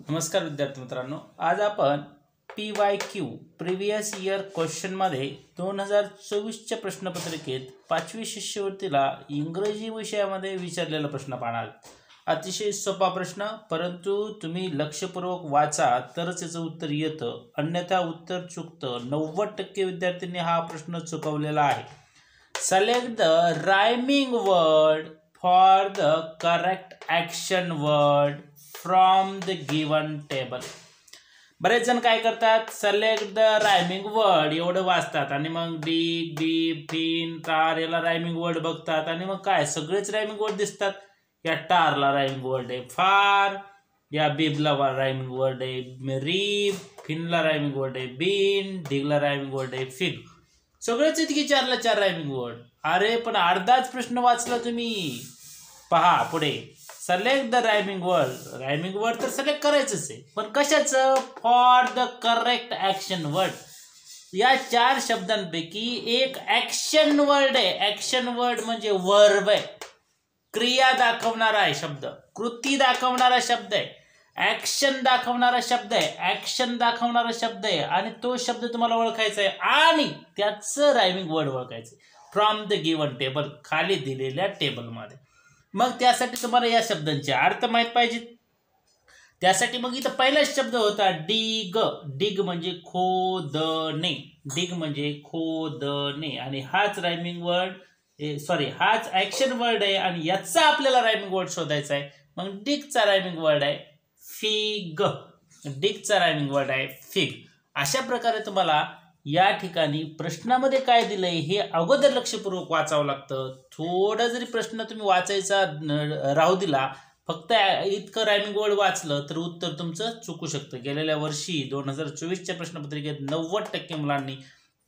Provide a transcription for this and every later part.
नमस्कार विद्यार्थी मित्रांनो, आज आपण PYQ प्रिव्हियस इयर क्वेश्चनमध्ये 2024च्या प्रश्नपत्रिकेत 5वी शिष्यवृत्तीला इंग्रजी विषयामध्ये विचारलेला प्रश्न पाहणार. अतिशय सोपा प्रश्न, परंतु तुम्ही लक्षपूर्वक वाचा तरच याचं उत्तर येतं, अन्यथा उत्तर चुकतं. 90% विद्यार्थ्यांनी हा प्रश्न चुकवलेला आहे. Select the rhyming word for the correct action word from the given table. बरेच जण काय करतात, सिलेक्ट द रायमिंग वर्ड एवढं वाचतात आणि मग डिग, डीप, फिन, टार याला रायमिंग वर्ड बघतात आणि मग काय सगळेच रायमिंग वर्ड दिसतात. या टारला रायमिंग वर्ड आहे फार, या बीबला रायमिंग वर्ड आहे रीब, फिनला रायमिंग वर्ड आहे बीन, डिगला रायमिंग वर्ड आहे फिग. सगळेच इतकी 4ला 4 रायमिंग वर्ड. अरे पण अर्धाच प्रश्न वाचला तुम्ही. पहा पुढे, select the rhyming word. Rhyming word तर सिलेक्ट करायचंच आहे, पण कशाचं? For the correct action word. या 4 शब्दांपैकी एक ॲक्शन वर्ड आहे. ॲक्शन वर्ड म्हणजे वर्ब आहे, क्रिया दाखवणारा आहे शब्द, कृती दाखवणारा शब्द आहे, ॲक्शन दाखवणारा शब्द आहे, ॲक्शन दाखवणारा शब्द आहे आणि तो शब्द तुम्हाला ओळखायचा आहे आणि त्याचं रायमिंग वर्ड ओळखायचं फ्रॉम द गिवन टेबल, खाली दिलेल्या टेबलमध्ये. मग त्यासाठी तुम्हाला या शब्दांचे अर्थ माहीत पाहिजेत. त्यासाठी मग इथं पहिलाच शब्द होता डिग. डिग म्हणजे खोदणे, डिग म्हणजे खोदणे आणि हाच रायमिंग वर्ड हाच ॲक्शन वर्ड आहे आणि याचा आपल्याला रायमिंग वर्ड शोधायचा आहे. मग डिगचा रायमिंग वर्ड आहे फिग. डिगचा रायमिंग वर्ड आहे फिग. अशा प्रकारे तुम्हाला या ठिकाणी प्रश्नामध्ये काय दिलंय हे अगोदर लक्षपूर्वक वाचावं लागतं. थोडं जरी प्रश्न तुम्ही वाचायचा राहू दिला, फक्त इतकं रायमिंग वर्ड वाचलं तर उत्तर तुमचं चुकू शकतं. गेलेल्या वर्षी 2024च्या प्रश्नपत्रिकेत 90% मुलांनी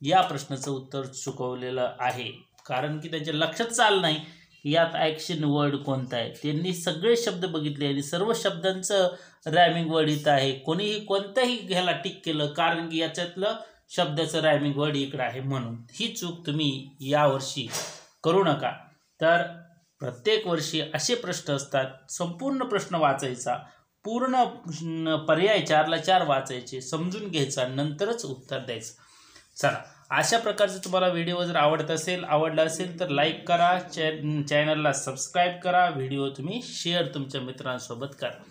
या प्रश्नाचं उत्तर चुकवलेलं आहे, कारण की त्यांच्या लक्षात आलं नाही की यात ॲक्शन वर्ड कोणता आहे. त्यांनी सगळे शब्द बघितले आणि सर्व शब्दांचं रायमिंग वर्ड इथं आहे. कोणीही कोणत्याही घ्यायला टिक केलं, कारण की याच्यातलं शब्दाचं रायमिंग वर्ड इकडं आहे म्हणून. ही चूक तुम्ही यावर्षी करू नका. तर प्रत्येक वर्षी असे प्रश्न असतात, संपूर्ण प्रश्न वाचायचा, पूर्ण पर्याय 4ला 4 वाचायचे, समजून घ्यायचा, नंतरच उत्तर द्यायचं. चला, अशा प्रकारचं तुम्हाला व्हिडिओ जर आवडला असेल तर लाईक करा, चॅनलला सबस्क्राईब करा, व्हिडिओ तुम्ही शेअर तुमच्या मित्रांसोबत करा.